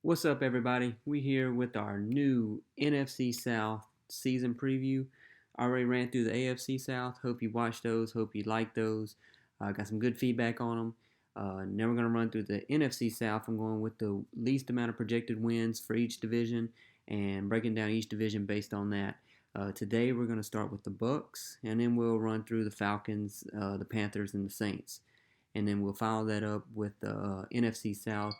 What's up, everybody? We here with our new NFC South season preview. I already ran through the AFC South. Hope you watched those. Hope you liked those. Got some good feedback on them. Now we're going to run through the NFC South. I'm going with the least amount of projected wins for each division and breaking down each division based on that. Today we're going to start with the Bucs, and then we'll run through the Falcons, the Panthers, and the Saints, and then we'll follow that up with the NFC South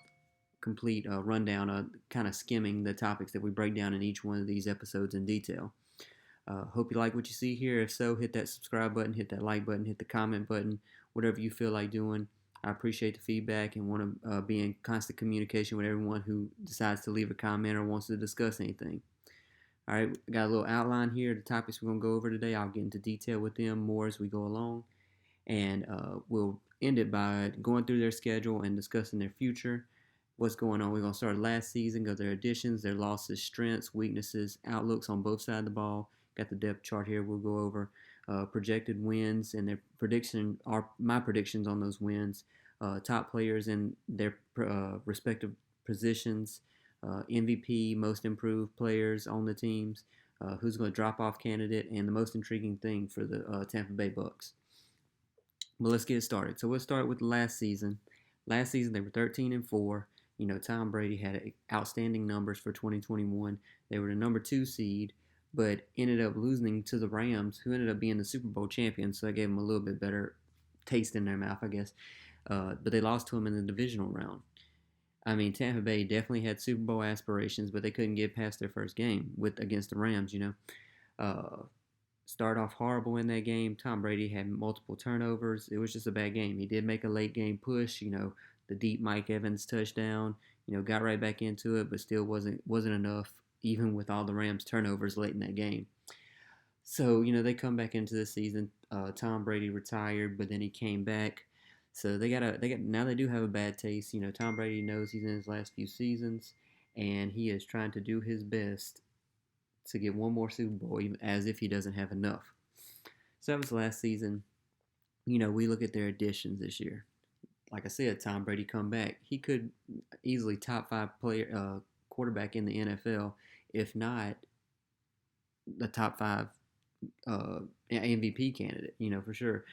complete rundown, kind of skimming the topics that we break down in each one of these episodes in detail. Hope you like what you see here. If so, hit that subscribe button, hit that like button, hit the comment button, whatever you feel like doing. I appreciate the feedback and want to be in constant communication with everyone who decides to leave a comment or wants to discuss anything. All right, got a little outline here. The topics we're going to go over today, I'll get into detail with them more as we go along. And we'll end it by going through their schedule and discussing their future. What's going on? We're going to start last season, go their additions, their losses, strengths, weaknesses, outlooks on both sides of the ball. Got the depth chart here we'll go over. Projected wins and their prediction are my predictions on those wins. Top players in their respective positions. MVP, most improved players on the teams. Who's going to drop off candidate, and the most intriguing thing for the Tampa Bay Bucs. But let's get started. So we'll start with last season. Last season they were 13-4. Tom Brady had outstanding numbers for 2021. They were the number 2 seed, but ended up losing to the Rams, who ended up being the Super Bowl champions. So that gave them a little bit better taste in their mouth, I guess. But they lost to them in the divisional round. I mean, Tampa Bay definitely had Super Bowl aspirations, but they couldn't get past their first game against the Rams. Start off horrible in that game. Tom Brady had multiple turnovers. It was just a bad game. He did make a late game push. The deep Mike Evans touchdown. Got right back into it, but still wasn't enough, even with all the Rams turnovers late in that game. So they come back into the season. Tom Brady retired, but then he came back. So now they do have a bad taste. Tom Brady knows he's in his last few seasons, and he is trying to do his best to get one more Super Bowl, even as if he doesn't have enough. So that was last season. We look at their additions this year. Like I said, Tom Brady come back. He could easily top 5 quarterback in the NFL, if not the top 5 MVP candidate. For sure.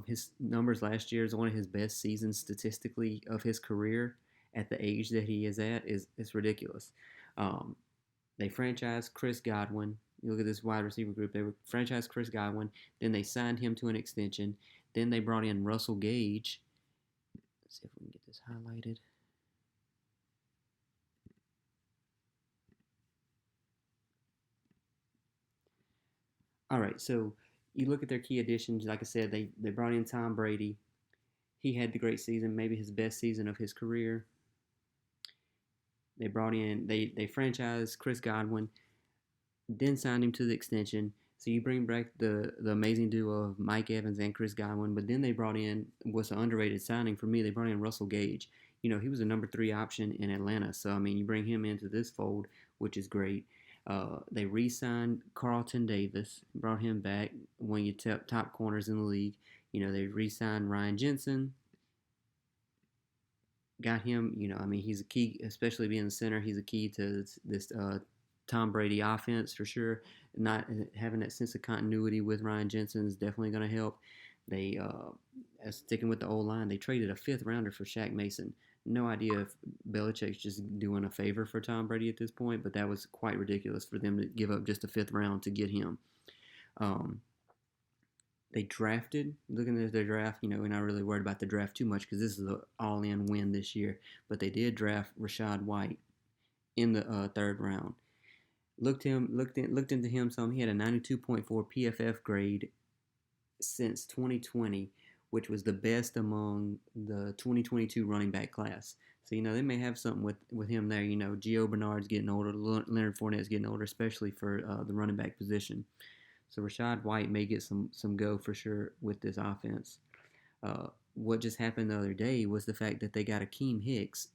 His numbers last year is one of his best seasons statistically of his career at the age that he is at. It's ridiculous. They franchised Chris Godwin. You look at this wide receiver group. They franchised Chris Godwin. Then they signed him to an extension. Then they brought in Russell Gage. Let's see if we can get this highlighted. All right, so you look at their key additions. Like I said, they brought in Tom Brady. He had the great season, maybe his best season of his career. They franchised Chris Godwin, then signed him to the extension. So you bring back the amazing duo of Mike Evans and Chris Godwin, but then they brought in what's an underrated signing for me. They brought in Russell Gage. He was a number 3 option in Atlanta. So you bring him into this fold, which is great. They re-signed Carlton Davis, brought him back, one of your top corners in the league. They re-signed Ryan Jensen. Got him. He's a key, especially being the center. He's a key to this Tom Brady offense for sure. Not having that sense of continuity with Ryan Jensen is definitely going to help. They, sticking with the old line, they traded a 5th rounder for Shaq Mason. No idea if Belichick's just doing a favor for Tom Brady at this point, but that was quite ridiculous for them to give up just a 5th round to get him. They drafted, looking at their draft, we're not really worried about the draft too much because this is an all-in win this year. But they did draft Rashad White in the 3rd round. Looked into him some. He had a 92.4 PFF grade since 2020, which was the best among the 2022 running back class. So they may have something with him there. Gio Bernard's getting older, Leonard Fournette's getting older, especially for the running back position. So Rashad White may get some go for sure with this offense. What just happened the other day was the fact that they got a Keem Hicks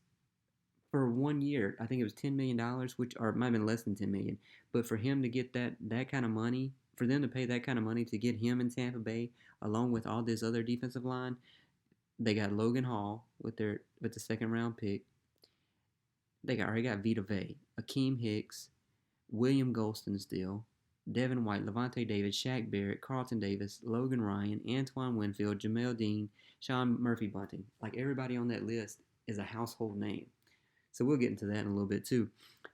for 1 year. I think it was $10 million, or it might have been less than $10 million. But for him to get that kind of money, for them to pay that kind of money to get him in Tampa Bay, along with all this other defensive line, they got Logan Hall with the 2nd round pick. They already got Vita Vea, Keem Hicks, William Golston still, Devin White, Levante David, Shaq Barrett, Carlton Davis, Logan Ryan, Antoine Winfield, Jamel Dean, Sean Murphy Bunting. Like everybody on that list is a household name. So we'll get into that in a little bit too.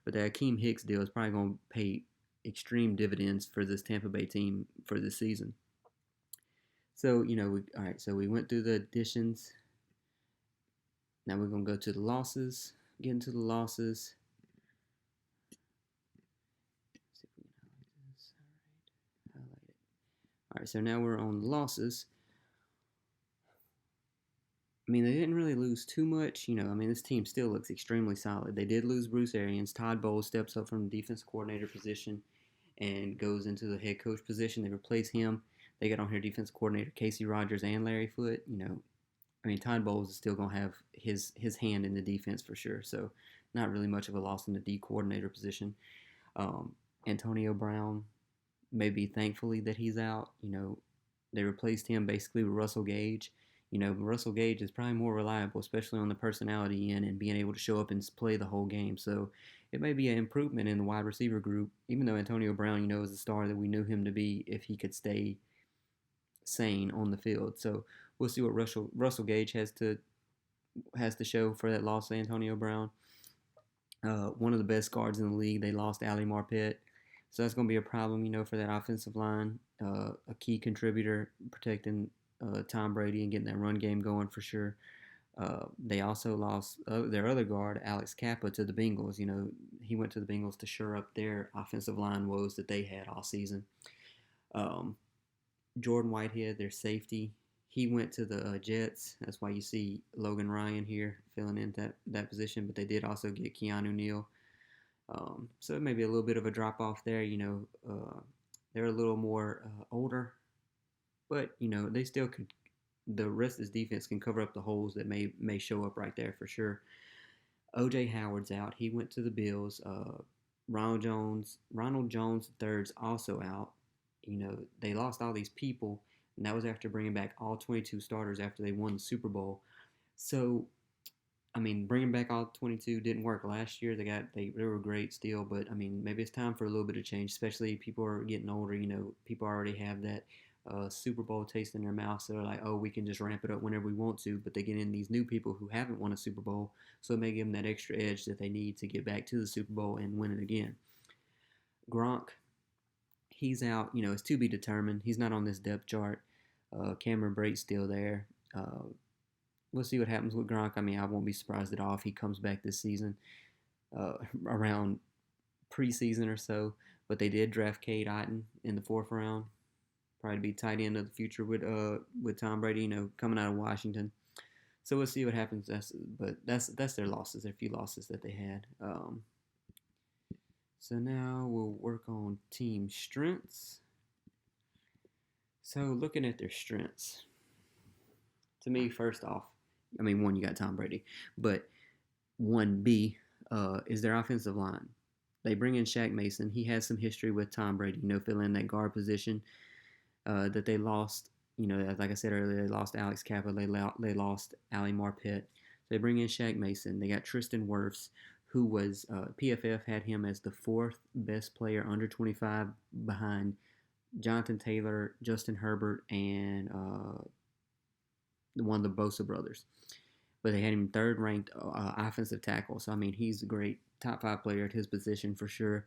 But that Keem Hicks deal is probably going to pay extreme dividends for this Tampa Bay team for this season. So, all right, so we went through the additions. Now we're going to go to the losses. Get into the losses. See if we can highlight this. All right, highlight it. All right, so now we're on the losses. I mean, they didn't really lose too much. This team still looks extremely solid. They did lose Bruce Arians. Todd Bowles steps up from the defense coordinator position and goes into the head coach position. They replace him. They got on here defense coordinator Casey Rogers and Larry Foote. Todd Bowles is still going to have his hand in the defense for sure. So not really much of a loss in the D coordinator position. Antonio Brown, maybe thankfully that he's out. They replaced him basically with Russell Gage. Russell Gage is probably more reliable, especially on the personality end and being able to show up and play the whole game. So it may be an improvement in the wide receiver group, even though Antonio Brown, is the star that we knew him to be if he could stay sane on the field. So we'll see what Russell Gage has to show for that loss to Antonio Brown. One of the best guards in the league, they lost Ali Marpet. So that's going to be a problem, for that offensive line. A key contributor protecting Tom Brady and getting that run game going for sure. They also lost their other guard, Alex Kappa, to the Bengals. He went to the Bengals to shore up their offensive line woes that they had all season. Jordan Whitehead, their safety, he went to the Jets. That's why you see Logan Ryan here filling in that position. But they did also get Keanu Neal. So it may be a little bit of a drop-off there. They're a little more older. But, they still could. The rest of this defense can cover up the holes that may show up right there for sure. O.J. Howard's out. He went to the Bills. Ronald Jones III's also out. They lost all these people, and that was after bringing back all 22 starters after they won the Super Bowl. So, bringing back all 22 didn't work last year. They were great still, but maybe it's time for a little bit of change. Especially people are getting older. People already have that Super Bowl taste in their mouth, so they're like, oh, we can just ramp it up whenever we want to. But they get in these new people who haven't won a Super Bowl, so it may give them that extra edge that they need to get back to the Super Bowl and win it again. Gronk, he's out. It's to be determined. He's not on this depth chart. Cameron Brate's still there. We'll see what happens with Gronk. I won't be surprised at all if he comes back this season around preseason or so. But they did draft Cade Otton in the 4th round. Probably be tight end of the future with Tom Brady, coming out of Washington. So we'll see what happens. That's their losses, their few losses that they had. So now we'll work on team strengths. So looking at their strengths, to me, first off, one, you got Tom Brady, but 1B is their offensive line. They bring in Shaq Mason. He has some history with Tom Brady, filling in that guard position. That they lost, like I said earlier, they lost Alex Kappa, they lost Ali Marpet. They bring in Shaq Mason. They got Tristan Wirfs, who was PFF had him as the 4th best player under 25 behind Jonathan Taylor, Justin Herbert, and one of the Bosa brothers. But they had him 3rd ranked offensive tackle. So he's a great top 5 player at his position for sure.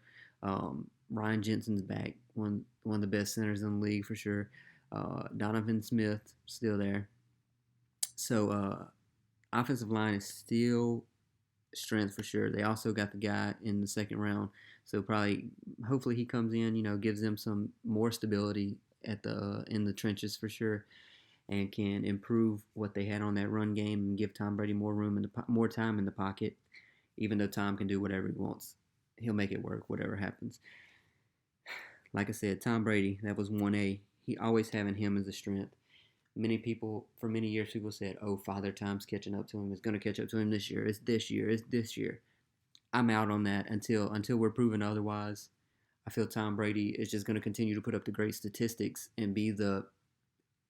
Ryan Jensen's back, one of the best centers in the league for sure. Donovan Smith still there. So offensive line is still strength for sure. They also got the guy in the 2nd round. So hopefully he comes in, gives them some more stability in the trenches for sure, and can improve what they had on that run game and give Tom Brady more time in the pocket. Even though Tom can do whatever he wants, he'll make it work, whatever happens. Like I said, Tom Brady, that was 1A. He always having him as a strength. Many people, for many years, people said, oh, Father Time's catching up to him. It's going to catch up to him this year. It's this year. It's this year. I'm out on that until we're proven otherwise. I feel Tom Brady is just going to continue to put up the great statistics and be the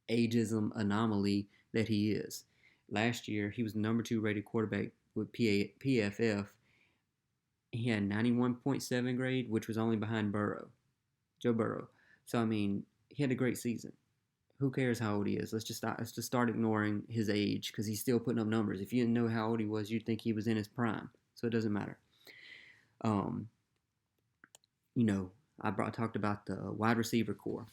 ageism anomaly that he is. Last year, he was the number 2 rated quarterback with PFF, He had 91.7 grade, which was only behind Joe Burrow. So I mean, he had a great season. Who cares how old he is? Let's just start ignoring his age because he's still putting up numbers. If you didn't know how old he was, you'd think he was in his prime. So it doesn't matter. Um, you know, talked about the wide receiver core.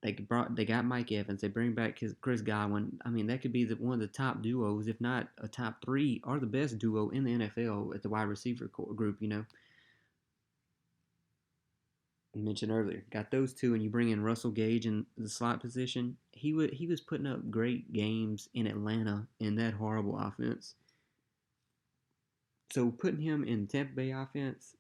They got Mike Evans. They bring back Chris Godwin. I mean, that could be one of the top duos, if not a top three, or the best duo in the NFL at the wide receiver group. You mentioned earlier, got those two, and you bring in Russell Gage in the slot position. He was putting up great games in Atlanta in that horrible offense. So putting him in Tampa Bay offense,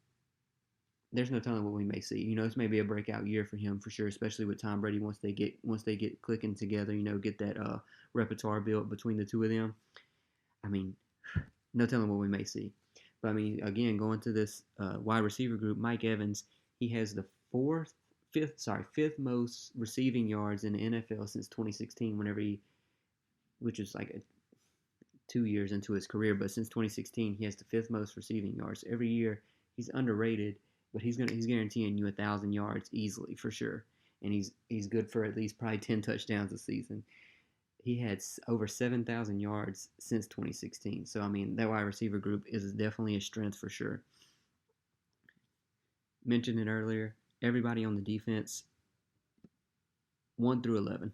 there's no telling what we may see. This may be a breakout year for him for sure, especially with Tom Brady once they get clicking together. Get that repertoire built between the two of them. I mean, no telling what we may see. But I mean, again, going to this wide receiver group, Mike Evans, he has the fifth most receiving yards in the NFL since 2016. Which is like 2 years into his career, but since 2016, he has the fifth most receiving yards every year. He's underrated, but he's guaranteeing you 1,000 yards easily for sure, and he's good for at least probably 10 touchdowns a season. He had over 7,000 yards since 2016. So I mean, that wide receiver group is definitely a strength for sure. Mentioned it earlier. Everybody on the defense, 1 through 11,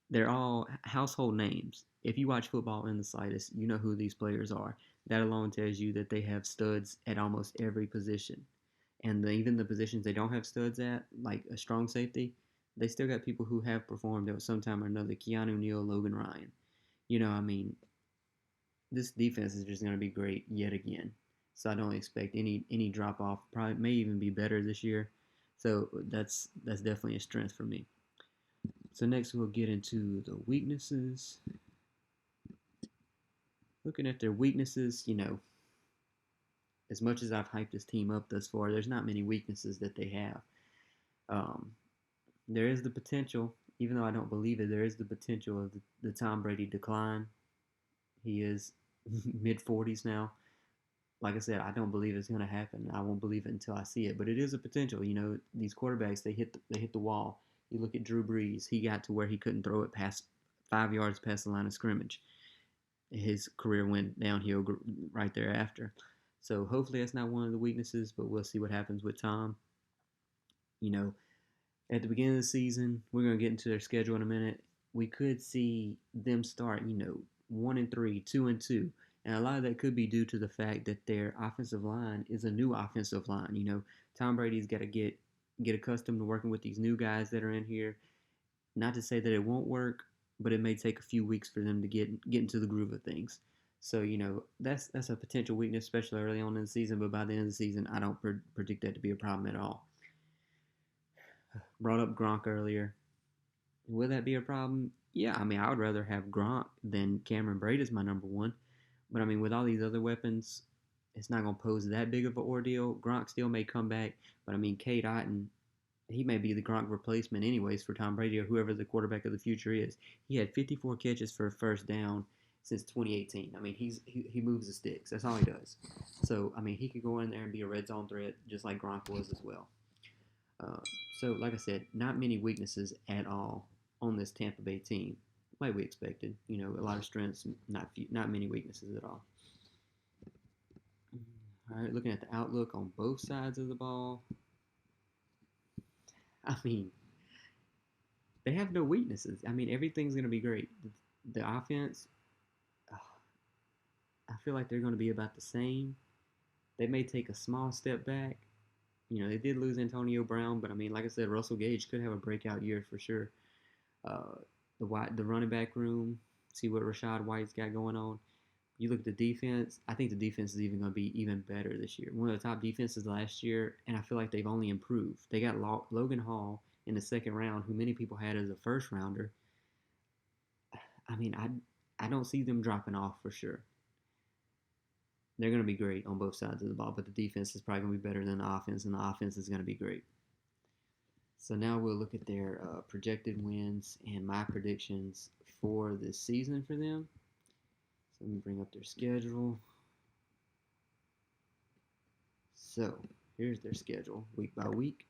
they're all household names. If you watch football in the slightest, you know who these players are. That alone tells you that they have studs at almost every position. And even the positions they don't have studs at, like a strong safety, they still got people who have performed at some time or another. Keanu Neal, Logan Ryan. I mean, this defense is just going to be great yet again. So I don't expect any drop off. Probably may even be better this year. So that's definitely a strength for me. So next we'll get into the weaknesses. Looking at their weaknesses, as much as I've hyped this team up thus far, there's not many weaknesses that they have. Um, there is the potential, even though I don't believe it, there is the potential of the Tom Brady decline. He is mid 40s now. Like I said, I don't believe it's going to happen. I won't believe it until I see it. But it is a potential. These quarterbacks, they hit the wall. You look at Drew Brees. He got to where he couldn't throw it past 5 yards past the line of scrimmage. His career went downhill right thereafter. So hopefully that's not one of the weaknesses, but we'll see what happens with Tom. At the beginning of the season, we're going to get into their schedule in a minute. We could see them start, 1-3, 2-2. And a lot of that could be due to the fact that their offensive line is a new offensive line. Tom Brady's got to get accustomed to working with these new guys that are in here. Not to say that it won't work, but it may take a few weeks for them to get into the groove of things. So that's a potential weakness, especially early on in the season. But by the end of the season, I don't predict that to be a problem at all. Brought up Gronk earlier. Will that be a problem? Yeah, I mean, I would rather have Gronk than Cameron Brate as my number one. But I mean, with all these other weapons, it's not going to pose that big of an ordeal. Gronk still may come back, but I mean, Cade Otton, he may be the Gronk replacement anyways for Tom Brady or whoever the quarterback of the future is. He had 54 catches for a first down since 2018. I mean, he moves the sticks. That's all he does. So, I mean, he could go in there and be a red zone threat just like Gronk was as well. So, like I said, not many weaknesses at all on this Tampa Bay team, like we expected. A lot of strengths, not many weaknesses at all. All right, looking at the outlook on both sides of the ball. I mean, they have no weaknesses. I mean, everything's going to be great. The offense, I feel like they're going to be about the same. They may take a small step back. They did lose Antonio Brown, but I mean, like I said, Russell Gage could have a breakout year for sure. The running back room, see what Rashad White's got going on. You look at the defense. I think the defense is even going to be even better this year. One of the top defenses last year, and I feel like they've only improved. They got Logan Hall in the second round, who many people had as a first rounder. I mean, I don't see them dropping off for sure. They're going to be great on both sides of the ball, but the defense is probably going to be better than the offense, and the offense is going to be great. So now we'll look at their projected wins and my predictions for this season for them. So let me bring up their schedule. So here's their schedule, week by week.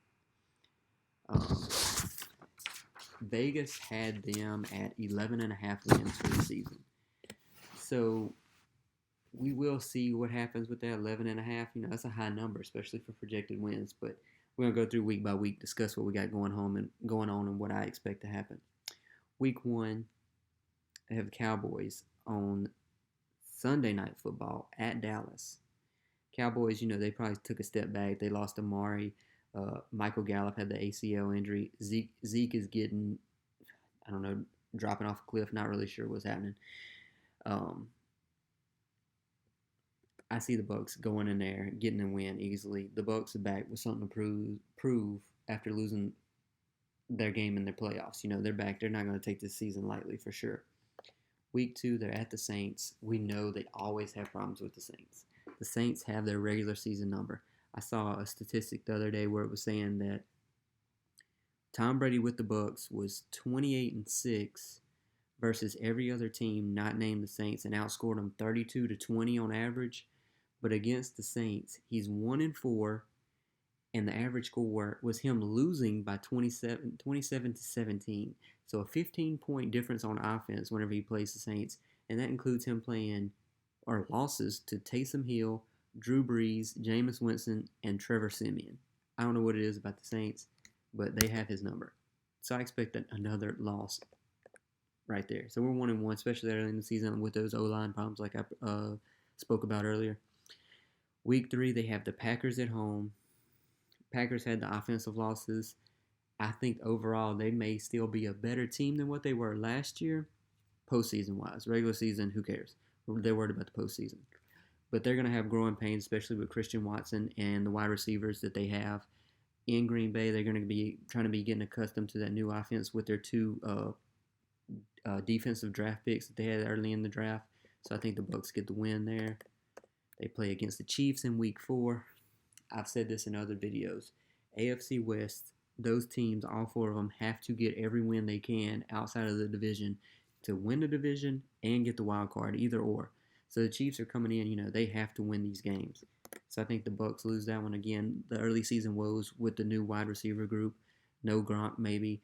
Vegas had them at 11.5 wins for the season. So we will see what happens with that 11.5. That's a high number, especially for projected wins. But we're gonna go through week by week, discuss what we got going on, and what I expect to happen. Week 1, they have the Cowboys on Sunday Night Football at Dallas. Cowboys, they probably took a step back. They lost Amari. Michael Gallup had the ACL injury. Zeke is getting, I don't know, dropping off a cliff. Not really sure what's happening. I see the Bucs going in there, getting a win easily. The Bucs are back with something to prove after losing their game in their playoffs. They're back. They're not going to take this season lightly for sure. Week 2, they're at the Saints. We know they always have problems with the Saints. The Saints have their regular season number. I saw a statistic the other day where it was saying that Tom Brady with the Bucs was 28-6 versus every other team not named the Saints and outscored them 32-20 on average. But against the Saints, he's 1-4, and the average score was him losing by 27-17. So a 15-point difference on offense whenever he plays the Saints, and that includes him playing or losses to Taysom Hill, Drew Brees, Jameis Winston, and Trevor Siemian. I don't know what it is about the Saints, but they have his number. So I expect another loss right there. So we're 1-1, especially early in the season with those O-line problems like I spoke about earlier. Week 3, they have the Packers at home. Packers had the offensive losses. I think overall they may still be a better team than what they were last year, postseason-wise. Regular season, who cares? They're worried about the postseason. But they're going to have growing pains, especially with Christian Watson and the wide receivers that they have in Green Bay. They're going to be trying to be getting accustomed to that new offense with their 2 defensive draft picks that they had early in the draft. So I think the Bucs get the win there. They play against the Chiefs in week 4. I've said this in other videos. AFC West, those teams, all 4 of them, have to get every win they can outside of the division to win the division and get the wild card, either or. So the Chiefs are coming in, they have to win these games. So I think the Bucs lose that one again. The early season woes with the new wide receiver group. No Gronk, maybe.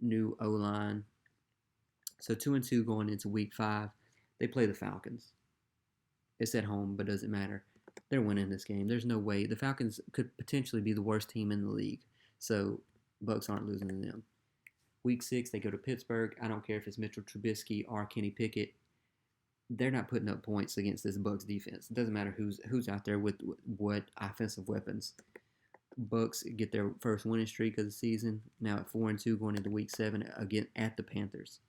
New O-line. So 2-2 going into week 5. They play the Falcons. It's at home, but doesn't matter. They're winning this game. There's no way. The Falcons could potentially be the worst team in the league. So Bucs aren't losing to them. Week 6, they go to Pittsburgh. I don't care if it's Mitchell Trubisky or Kenny Pickett. They're not putting up points against this Bucs defense. It doesn't matter who's out there with what offensive weapons. Bucs get their first winning streak of the season. Now at 4-2 going into week 7 again at the Panthers.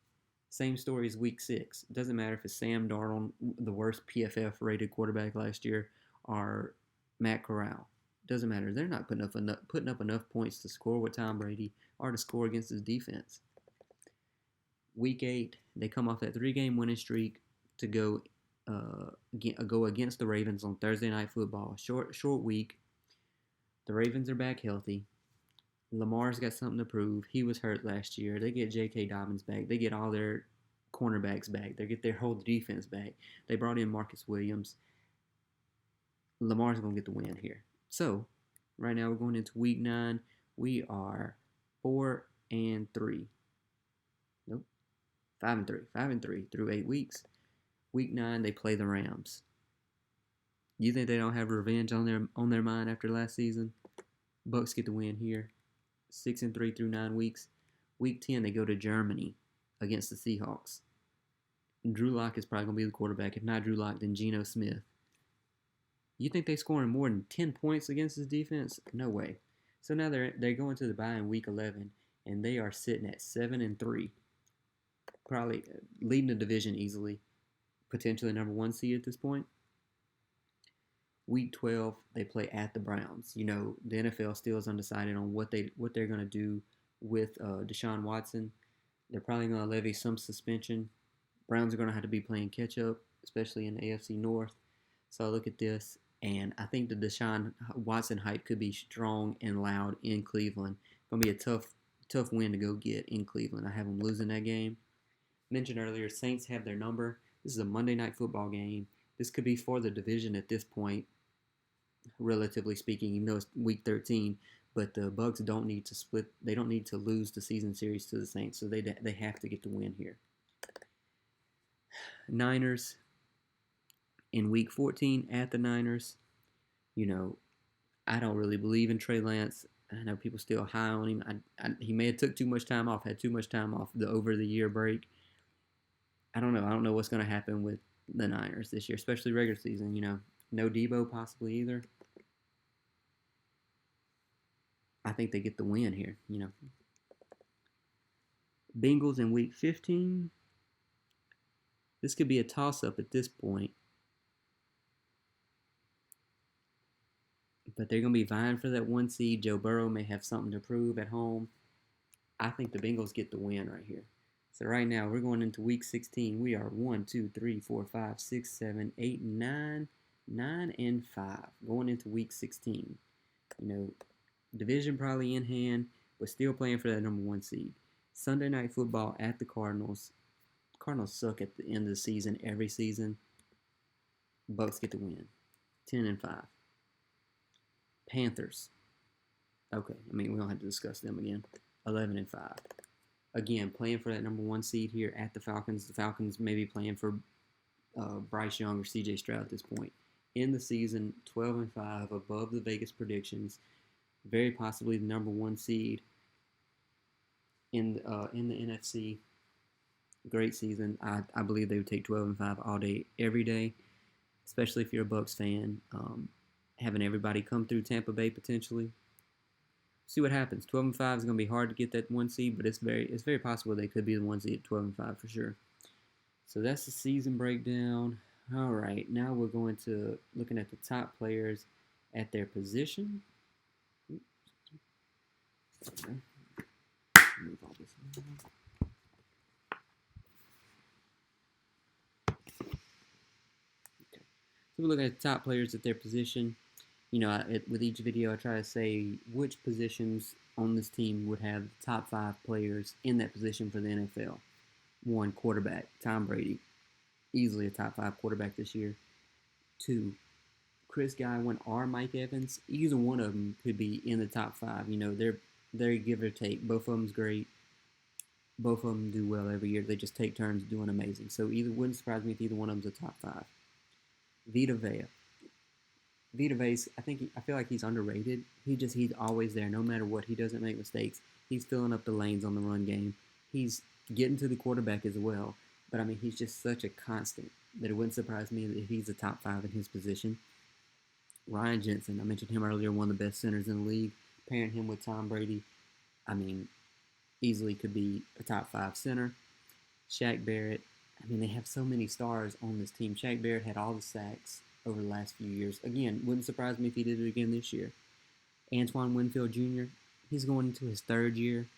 Same story as week 6. It doesn't matter if it's Sam Darnold, the worst PFF rated quarterback last year, or Matt Corral. It doesn't matter. They're not putting up enough points to score with Tom Brady or to score against his defense. Week 8, they come off that 3-game winning streak to go against the Ravens on Thursday Night Football. Short week. The Ravens are back healthy. Lamar's got something to prove. He was hurt last year. They get J.K. Dobbins back. They get all their cornerbacks back. They get their whole defense back. They brought in Marcus Williams. Lamar's going to get the win here. So, right now we're going into week 9. We are 4-3. Nope. 5-3. 5-3 through 8 weeks. Week 9, they play the Rams. You think they don't have revenge on their mind after last season? Bucs get the win here. 6-3 through 9 weeks. Week 10, they go to Germany against the Seahawks. Drew Lock is probably going to be the quarterback. If not Drew Lock, then Geno Smith. You think they're scoring more than 10 points against this defense? No way. So now they're going to the bye in week 11, and they are sitting at 7-3. Probably leading the division easily. Potentially number 1 seed at this point. Week 12, they play at the Browns. The NFL still is undecided on what they're going to do with Deshaun Watson. They're probably going to levy some suspension. Browns are going to have to be playing catch-up, especially in the AFC North. So I look at this, and I think the Deshaun Watson hype could be strong and loud in Cleveland. It's going to be a tough win to go get in Cleveland. I have them losing that game. Mentioned earlier, Saints have their number. This is a Monday Night Football game. This could be for the division at this point, relatively speaking, even though it's week 13. But the Bucs don't need to split. They don't need to lose the season series to the Saints, so they have to get the win here. Niners in week 14 at the Niners. You know, I don't really believe in Trey Lance. I know people still high on him. He may have took too much time off, had too much time off the over the year break. I don't know. I don't know what's going to happen with the Niners this year, especially regular season. No Debo possibly either. I think they get the win here. Bengals in week 15. This could be a toss-up at this point. But they're going to be vying for that 1 seed. Joe Burrow may have something to prove at home. I think the Bengals get the win right here. So right now, we're going into week 16. We are 1, 2, 3, 4, 5, 6, 7, 8, 9, 9, and 5 going into week 16. Division probably in hand, but still playing for that number 1 seed. Sunday Night Football at the Cardinals. Cardinals suck at the end of the season every season. Bucs get the win. 10 and 5. Panthers. Okay, we don't have to discuss them again. 11 and 5. Again, playing for that number 1 seed here at the Falcons. The Falcons may be playing for Bryce Young or C.J. Stroud at this point. In the season, 12 and 5, above the Vegas predictions. Very possibly the number 1 seed in the NFC. Great season. I believe they would take 12 and 5 all day, every day, especially if you're a Bucs fan. Having everybody come through Tampa Bay potentially. See what happens. 12 and 5 is going to be hard to get that 1 seed, but it's very possible they could be the 1 seed at 12 and 5 for sure. So that's the season breakdown. All right, now we're going to looking at the top players at their position. Okay. Move all this around. Okay. So we're looking at the top players at their position. With each video, I try to say which positions on this team would have the top 5 players in that position for the NFL. 1, quarterback, Tom Brady. Easily a top 5 quarterback this year. 2, Chris Godwin or Mike Evans. Either one of them could be in the top 5. They're give or take. Both of them's great. Both of them do well every year. They just take turns doing amazing. So wouldn't surprise me if either one of them's a top 5. Vita Vea. Vita Vea, I feel like he's underrated. He's always there, no matter what. He doesn't make mistakes. He's filling up the lanes on the run game. He's getting to the quarterback as well. But he's just such a constant that it wouldn't surprise me if he's a top 5 in his position. Ryan Jensen, I mentioned him earlier, one of the best centers in the league. Pairing him with Tom Brady, easily could be a top 5 center. Shaq Barrett, they have so many stars on this team. Shaq Barrett had all the sacks over the last few years. Again, wouldn't surprise me if he did it again this year. Antoine Winfield Jr., he's going into his 3rd year.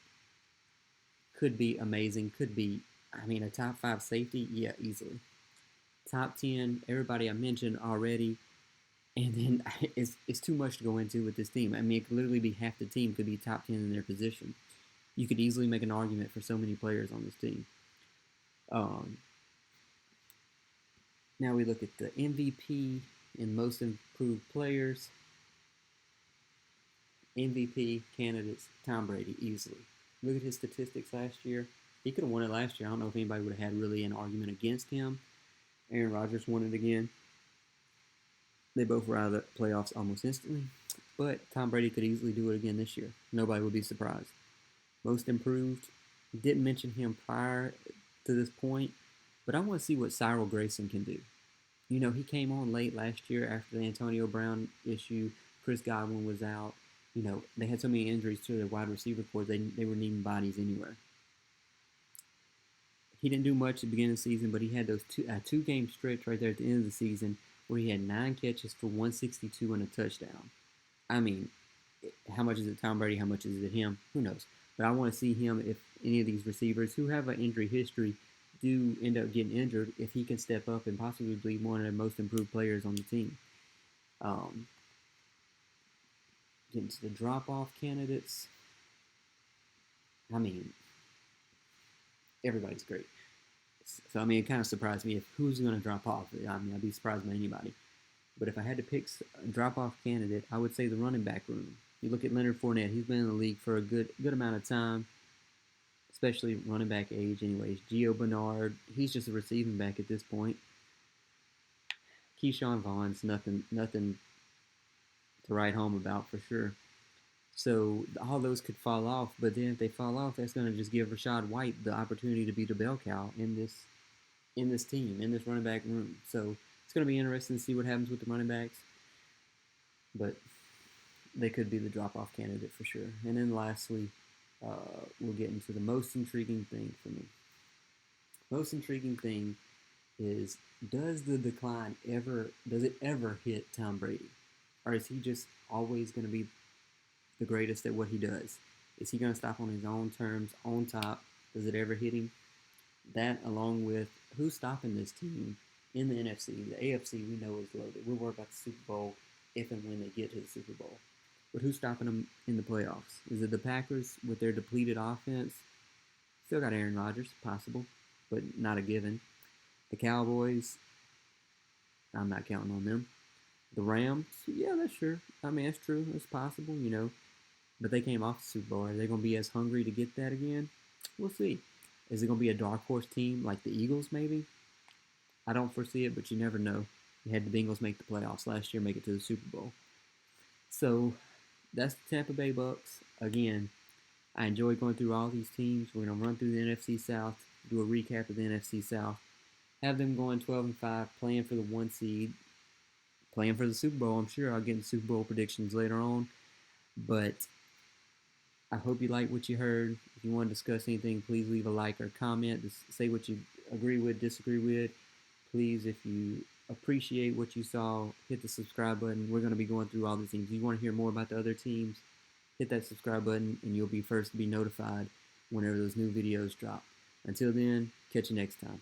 Could be amazing. Could be, a top 5 safety. Yeah, easily. Top 10, everybody I mentioned already. And then it's too much to go into with this team. It could literally be half the team could be top 10 in their position. You could easily make an argument for so many players on this team. Now we look at the MVP and most improved players. MVP candidates, Tom Brady, easily. Look at his statistics last year. He could have won it last year. I don't know if anybody would have had really an argument against him. Aaron Rodgers won it again. They both were out of the playoffs almost instantly. But Tom Brady could easily do it again this year. Nobody would be surprised. Most improved. Didn't mention him prior to this point. But I want to see what Cyril Grayson can do. He came on late last year after the Antonio Brown issue. Chris Godwin was out. They had so many injuries to their wide receiver corps, they were needing bodies anywhere. He didn't do much at the beginning of the season, but he had those 2-game stretch right there at the end of the season where he had 9 catches for 162 and a touchdown. How much is it Tom Brady? How much is it him? Who knows? But I want to see him, if any of these receivers who have an injury history do end up getting injured, if he can step up and possibly be one of the most improved players on the team. Getting to the drop-off candidates. Everybody's great. So I mean, it kind of surprised me if who's going to drop off. I mean, I'd be surprised by anybody. But if I had to pick a drop-off candidate, I would say the running back room. You look at Leonard Fournette; he's been in the league for a good amount of time, especially running back age. Anyways, Gio Bernard, he's just a receiving back at this point. Keyshawn Vaughn's nothing to write home about for sure. So all those could fall off, but then if they fall off, that's going to just give Rashad White the opportunity to be the bell cow in this team, in this running back room. So it's going to be interesting to see what happens with the running backs, but they could be the drop-off candidate for sure. And then lastly, we'll get into the most intriguing thing for me. Most intriguing thing is, does it ever hit Tom Brady? Or is he just always going to be the greatest at what he does? Is he going to stop on his own terms, on top? Does it ever hit him? That, along with who's stopping this team in the NFC. The AFC, we know, is loaded. We're worried about the Super Bowl if and when they get to the Super Bowl. But who's stopping them in the playoffs? Is it the Packers with their depleted offense? Still got Aaron Rodgers, possible, but not a given. The Cowboys, I'm not counting on them. The Rams, yeah, that's sure. I mean, that's true. It's possible, you know. But they came off the Super Bowl. Are they going to be as hungry to get that again? We'll see. Is it going to be a dark horse team like the Eagles, maybe? I don't foresee it, but you never know. You had the Bengals make the playoffs last year, make it to the Super Bowl. So that's the Tampa Bay Bucs. Again, I enjoy going through all these teams. We're going to run through the NFC South, do a recap of the NFC South, have them going 12-5, playing for the 1 seed, playing for the Super Bowl. I'm sure I'll get into Super Bowl predictions later on. But I hope you like what you heard. If you want to discuss anything, please leave a like or comment. Just say what you agree with, disagree with. Please, if you appreciate what you saw, hit the subscribe button. We're going to be going through all the teams. If you want to hear more about the other teams, hit that subscribe button, and you'll be first to be notified whenever those new videos drop. Until then, catch you next time.